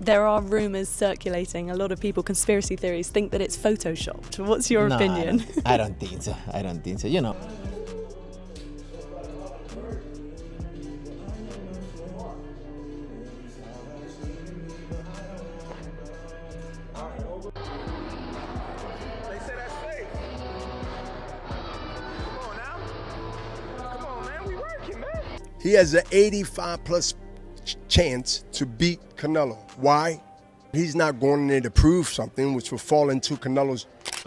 There are rumors circulating. A lot of people, conspiracy theories, think that it's photoshopped. What's your opinion? I don't think so. I don't think so. You know. He has an 85+ chance to beat Canelo. Why? He's not going in there to prove something which will fall into Canelo's.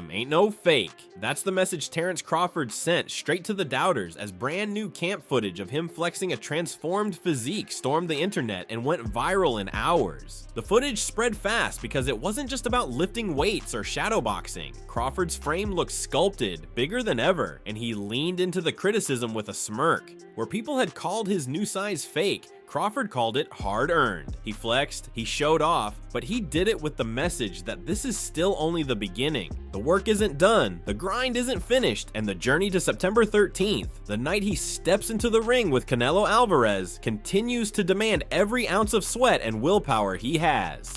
Ain't no fake. That's the message Terence Crawford sent straight to the doubters as brand new camp footage of him flexing a transformed physique stormed the internet and went viral in hours. The footage spread fast because it wasn't just about lifting weights or shadowboxing. Crawford's frame looked sculpted, bigger than ever, and he leaned into the criticism with a smirk. Where people had called his new size fake, Crawford called it hard-earned. He flexed, he showed off, but he did it with the message that this is still only the beginning. The work isn't done, the grind isn't finished, and the journey to September 13th, the night he steps into the ring with Canelo Alvarez, continues to demand every ounce of sweat and willpower he has.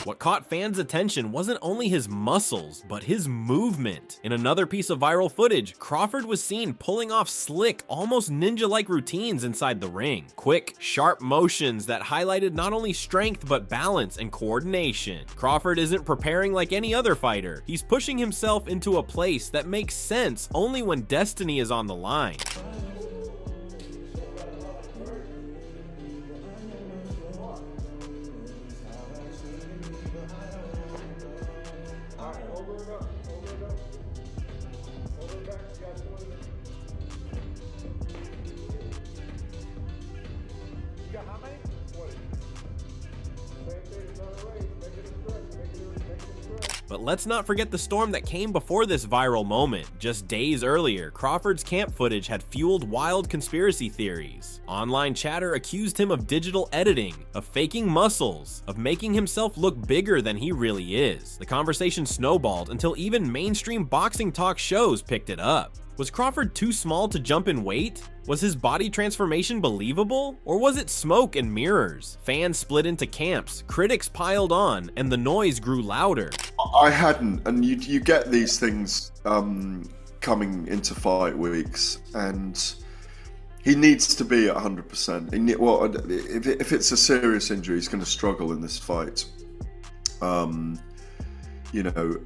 What caught fans' attention wasn't only his muscles, but his movement. In another piece of viral footage, Crawford was seen pulling off slick, almost ninja-like routines inside the ring. Quick, sharp motions that highlighted not only strength, but balance and coordination. Crawford isn't preparing like any other fighter. He's pushing himself into a place that makes sense only when destiny is on the line. But let's not forget the storm that came before this viral moment. Just days earlier, Crawford's camp footage had fueled wild conspiracy theories. Online chatter accused him of digital editing, of faking muscles, of making himself look bigger than he really is. The conversation snowballed until even mainstream boxing talk shows picked it up. Was Crawford too small to jump in weight? Was his body transformation believable? Or was it smoke and mirrors? Fans split into camps, critics piled on, and the noise grew louder. I hadn't, and you get these things coming into fight weeks, and he needs to be at 100%. Well, if it's a serious injury, he's going to struggle in this fight. You know,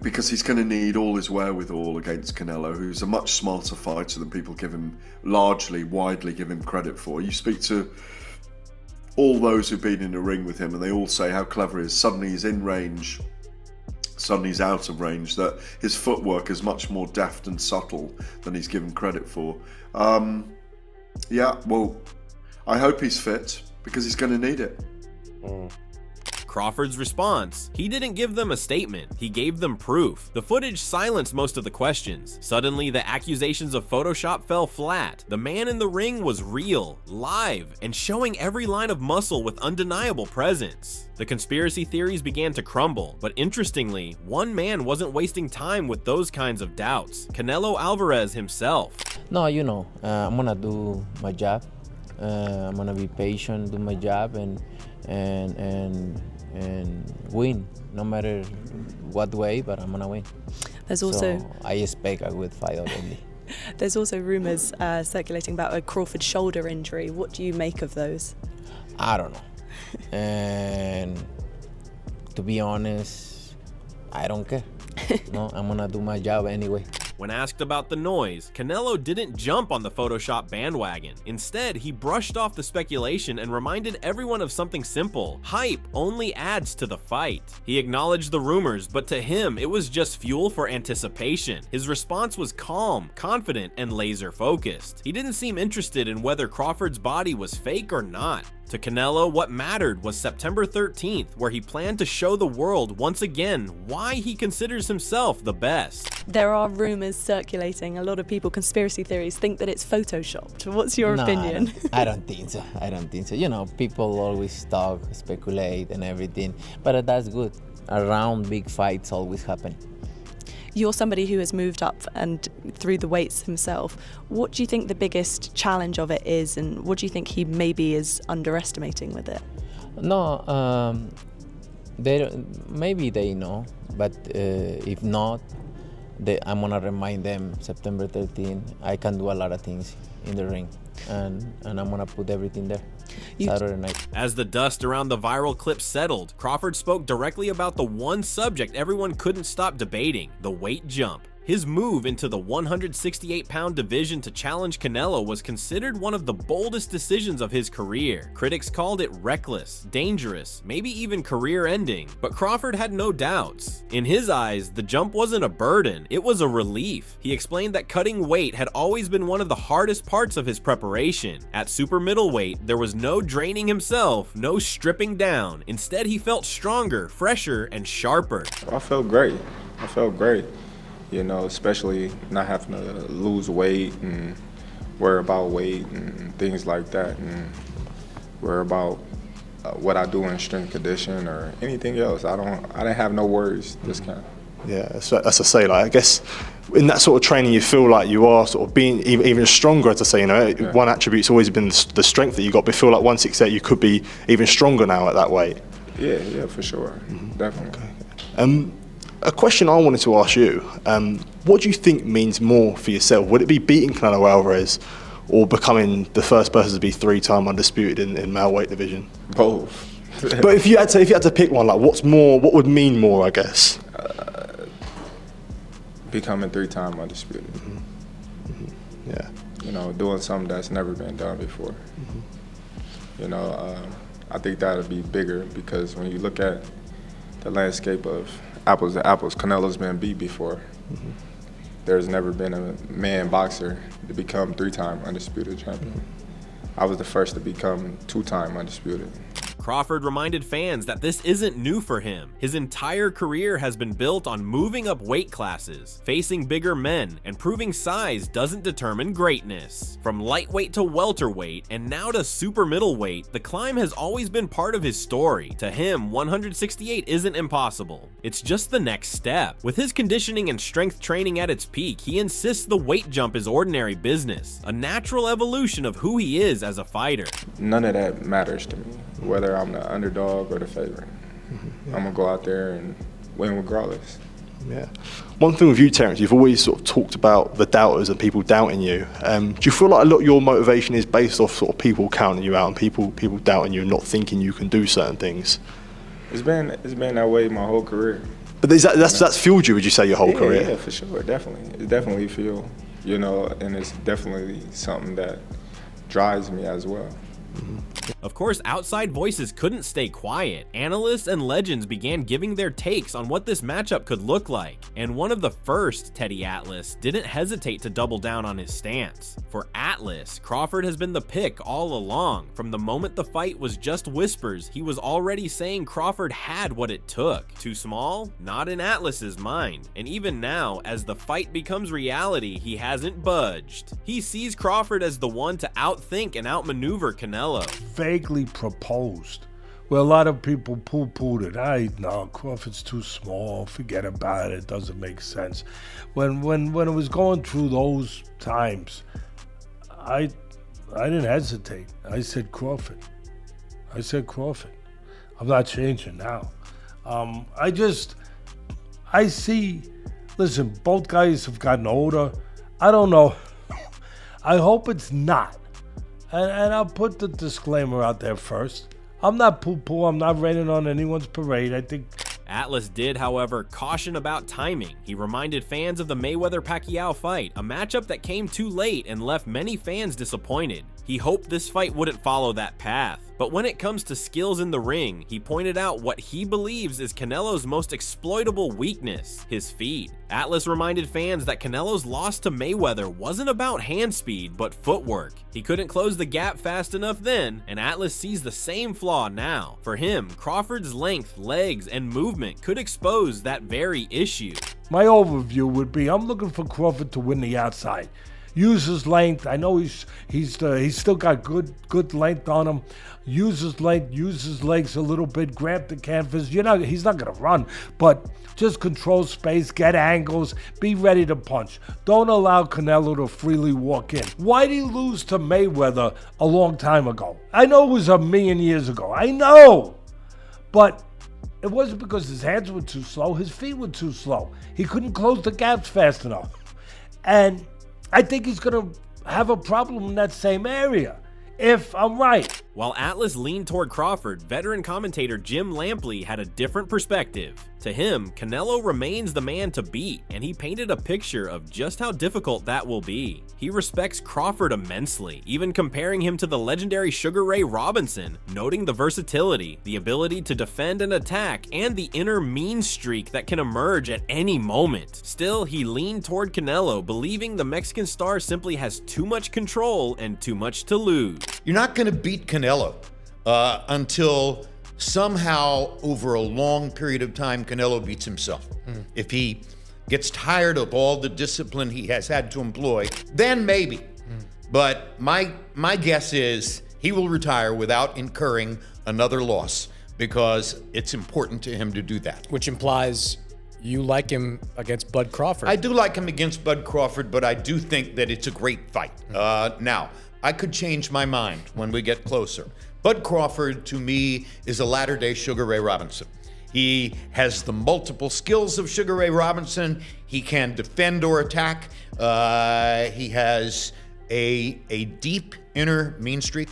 because he's going to need all his wherewithal against Canelo, who's a much smarter fighter than people give him, widely give him credit for. You speak to all those who've been in the ring with him and they all say how clever he is. Suddenly he's in range, suddenly he's out of range, that his footwork is much more deft and subtle than he's given credit for. Yeah, well, I hope he's fit because he's going to need it. Crawford's response: he didn't give them a statement, he gave them proof. The footage silenced most of the questions. Suddenly, the accusations of Photoshop fell flat. The man in the ring was real, live, and showing every line of muscle with undeniable presence. The conspiracy theories began to crumble, but interestingly, one man wasn't wasting time with those kinds of doubts: Canelo Alvarez himself. No, you know, I'm gonna do my job. I'm gonna be patient, do my job, and win, no matter what way, but I'm gonna win. There's also, so I expect a good fight already. There's also rumors circulating about a Crawford shoulder injury. What do you make of those? I don't know. And to be honest, I don't care. No, I'm gonna do my job anyway. When asked about the noise, Canelo didn't jump on the Photoshop bandwagon. Instead, he brushed off the speculation and reminded everyone of something simple: hype only adds to the fight. He acknowledged the rumors, but to him, it was just fuel for anticipation. His response was calm, confident, and laser-focused. He didn't seem interested in whether Crawford's body was fake or not. To Canelo, what mattered was September 13th, where he planned to show the world once again why he considers himself the best. There are rumors circulating. A lot of people, conspiracy theories, think that it's photoshopped. What's your opinion? I don't think so. I don't think so. You know, people always talk, speculate and everything, but that's good. around big fights always happen. You're somebody who has moved up and through the weights himself. What do you think the biggest challenge of it is, and what do you think he maybe is underestimating with it? No, maybe they know, but if not, I'm gonna remind them September 13. I can do a lot of things in the ring, and I'm gonna put everything there. Saturday night. As the dust around the viral clip settled, Crawford spoke directly about the one subject everyone couldn't stop debating: the weight jump. His move into the 168-pound division to challenge Canelo was considered one of the boldest decisions of his career. Critics called it reckless, dangerous, maybe even career-ending, but Crawford had no doubts. In his eyes, the jump wasn't a burden, it was a relief. He explained that cutting weight had always been one of the hardest parts of his preparation. At super middleweight, there was no draining himself, no stripping down. Instead, he felt stronger, fresher, and sharper. I felt great. I felt great. You know, especially not having to lose weight and worry about weight and things like that, and worry about what I do in strength condition or anything else. I didn't have no worries. Just kind of. Yeah, so as I say, like, I guess in that sort of training, you feel like you are sort of being even stronger. As I say, you know, Yeah. One attribute's always been the strength that you got. But I feel like 168, you could be even stronger now at that weight. Yeah, for sure, definitely. Okay. A question I wanted to ask you, what do you think means more for yourself? Would it be beating Canelo Alvarez or becoming the first person to be 3-time undisputed in male weight division? Both. But if you had to pick one, like what would mean more, I guess? Becoming 3-time undisputed. Yeah. You know, doing something that's never been done before. You know, I think that'd be bigger because when you look at the landscape of apples to apples, Canelo's been beat before. There's never been a man boxer to become 3-time undisputed champion. I was the first to become 2-time undisputed. Crawford reminded fans that this isn't new for him. His entire career has been built on moving up weight classes, facing bigger men, and proving size doesn't determine greatness. From lightweight to welterweight, and now to super middleweight, the climb has always been part of his story. To him, 168 isn't impossible. It's just the next step. With his conditioning and strength training at its peak, he insists the weight jump is ordinary business, a natural evolution of who he is as a fighter. None of that matters to me, whether I'm the underdog or the favorite. I'm gonna go out there and win regardless. Yeah. One thing with you, Terence, you've always sort of talked about the doubters and people doubting you. Do you feel like a lot of your motivation is based off sort of people counting you out and people doubting you and not thinking you can do certain things? It's been that way my whole career. But that's fueled you, would you say, your whole career? Yeah, for sure, definitely. It definitely fuel, you know, and it's definitely something that drives me as well. Of course, outside voices couldn't stay quiet. Analysts and legends began giving their takes on what this matchup could look like, and one of the first, Teddy Atlas, didn't hesitate to double down on his stance. For Atlas, Crawford has been the pick all along. From the moment the fight was just whispers, he was already saying Crawford had what it took. Too small? Not in Atlas's mind. And even now, as the fight becomes reality, he hasn't budged. He sees Crawford as the one to outthink and outmaneuver Canelo. Vaguely proposed, where a lot of people poo-pooed it. No, Crawford's too small, forget about it, doesn't make sense. When it was going through those times, I didn't hesitate. I said Crawford. I'm not changing now. I see, listen, both guys have gotten older. I don't know. I hope it's not. And I'll put the disclaimer out there first. I'm not poo-poo. I'm not raining on anyone's parade. I think Atlas did, however, caution about timing. He reminded fans of the Mayweather-Pacquiao fight, a matchup that came too late and left many fans disappointed. He hoped this fight wouldn't follow that path. But when it comes to skills in the ring, he pointed out what he believes is Canelo's most exploitable weakness, his feet. Atlas reminded fans that Canelo's loss to Mayweather wasn't about hand speed, but footwork. He couldn't close the gap fast enough then, and Atlas sees the same flaw now. For him, Crawford's length, legs, and movement could expose that very issue. my overview would be I'm looking for Crawford to win the outside. Use his length. I know he's still got good length on him. Use his length, use his legs a little bit, grab the canvas. He's not gonna run, but just control space, get angles, be ready to punch. Don't allow Canelo to freely walk in. Why did he lose to Mayweather a long time ago? I know it was a million years ago. I know, but it wasn't because his hands were too slow. His feet were too slow. He couldn't close the gaps fast enough. And I think he's going to have a problem in that same area, if I'm right. While Atlas leaned toward Crawford, veteran commentator Jim Lampley had a different perspective. To him, Canelo remains the man to beat, and he painted a picture of just how difficult that will be. He respects Crawford immensely, even comparing him to the legendary Sugar Ray Robinson, noting the versatility, the ability to defend and attack, and the inner mean streak that can emerge at any moment. Still, he leaned toward Canelo, believing the Mexican star simply has too much control and too much to lose. You're not going to beat Canelo until somehow over a long period of time Canelo beats himself. If he gets tired of all the discipline he has had to employ, then maybe. But my guess is he will retire without incurring another loss because it's important to him to do that. Which implies you like him against Bud Crawford. I do like him against Bud Crawford, but I do think that it's a great fight. Now, I could change my mind when we get closer. Bud Crawford, to me, is a latter-day Sugar Ray Robinson. He has the multiple skills of Sugar Ray Robinson. He can defend or attack. He has a deep inner mean streak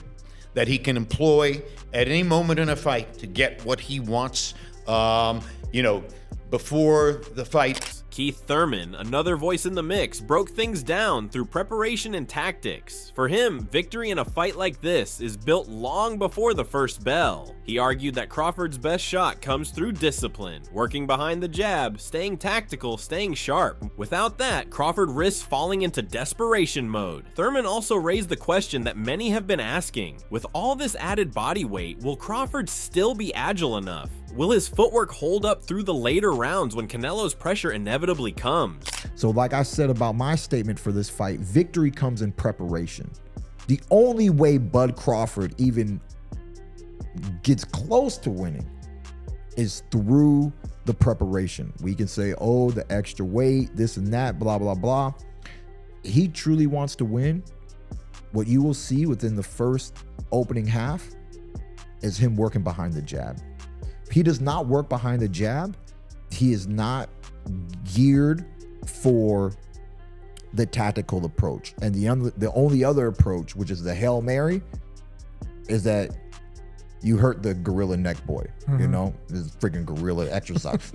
that he can employ at any moment in a fight to get what he wants. Before the fight. Keith Thurman, another voice in the mix, broke things down through preparation and tactics. For him, victory in a fight like this is built long before the first bell. He argued that Crawford's best shot comes through discipline, working behind the jab, staying tactical, staying sharp. Without that, Crawford risks falling into desperation mode. Thurman also raised the question that many have been asking. With all this added body weight, will Crawford still be agile enough? Will his footwork hold up through the later rounds when Canelo's pressure inevitably comes? So like I said about my statement for this fight, victory comes in preparation. The only way Bud Crawford even gets close to winning is through the preparation. We can say, oh, the extra weight, this and that, blah, blah, blah. He truly wants to win. What you will see within the first opening half is him working behind the jab. If he does not work behind the jab, he is not geared for the tactical approach. And the only other approach, which is the Hail Mary, is that you hurt the gorilla neck boy. You know, this freaking gorilla exercise.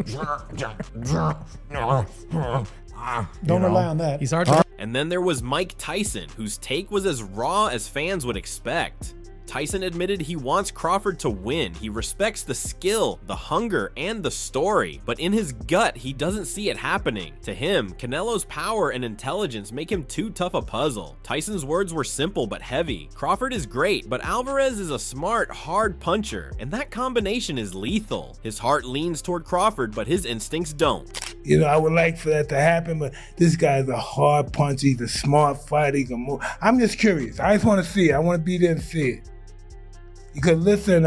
Don't rely on that. He's hard to. And then there was Mike Tyson, whose take was as raw as fans would expect. Tyson admitted he wants Crawford to win. He respects the skill, the hunger, and the story, but in his gut, he doesn't see it happening. To him, Canelo's power and intelligence make him too tough a puzzle. Tyson's words were simple but heavy. Crawford is great, but Alvarez is a smart, hard puncher, and that combination is lethal. His heart leans toward Crawford, but his instincts don't. You know, I would like for that to happen, but this guy's a hard puncher. He's a smart fighter. He can move. I'm just curious. I just want to see it. I want to be there and see it. Because listen,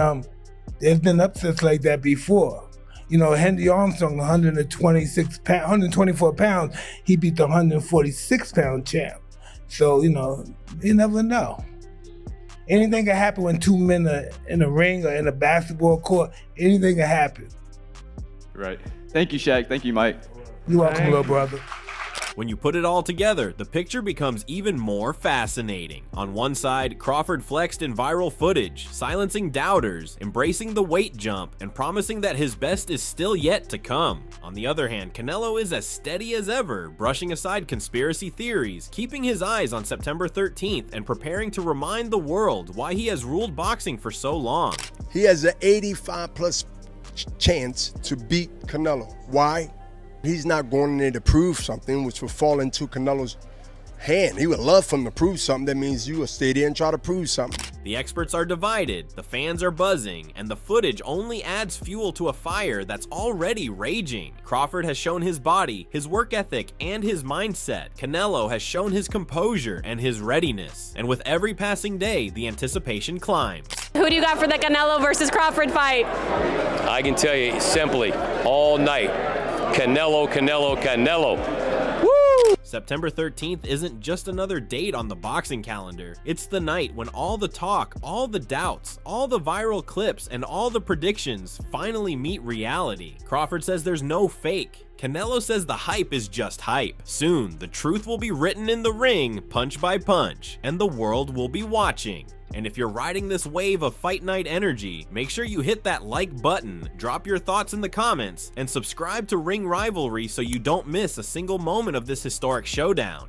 there's been upsets like that before. You know, Henry Armstrong, 124 pounds, he beat the 146-pound champ. So, you know, you never know. Anything can happen when two men are in a ring or in a basketball court. Anything can happen. Right. Thank you, Shaq. Thank you, Mike. You're welcome, little brother. When you put it all together, the picture becomes even more fascinating. On one side, Crawford flexed in viral footage, silencing doubters, embracing the weight jump, and promising that his best is still yet to come. On the other hand, Canelo is as steady as ever, brushing aside conspiracy theories, keeping his eyes on September 13th, and preparing to remind the world why he has ruled boxing for so long. He has an 85+ chance to beat Canelo. Why? He's not going in there to prove something, which will fall into Canelo's hand. He would love for him to prove something. That means you will stay there and try to prove something. The experts are divided, the fans are buzzing, and the footage only adds fuel to a fire that's already raging. Crawford has shown his body, his work ethic, and his mindset. Canelo has shown his composure and his readiness. And with every passing day, the anticipation climbs. Who do you got for the Canelo versus Crawford fight? I can tell you simply, all night, Canelo, Canelo, Canelo. September 13th isn't just another date on the boxing calendar. It's the night when all the talk, all the doubts, all the viral clips, and all the predictions finally meet reality. Crawford says there's no fake. Canelo says the hype is just hype. Soon, the truth will be written in the ring, punch by punch, and the world will be watching. And if you're riding this wave of fight night energy, make sure you hit that like button, drop your thoughts in the comments, and subscribe to Ring Rivalry so you don't miss a single moment of this historic showdown.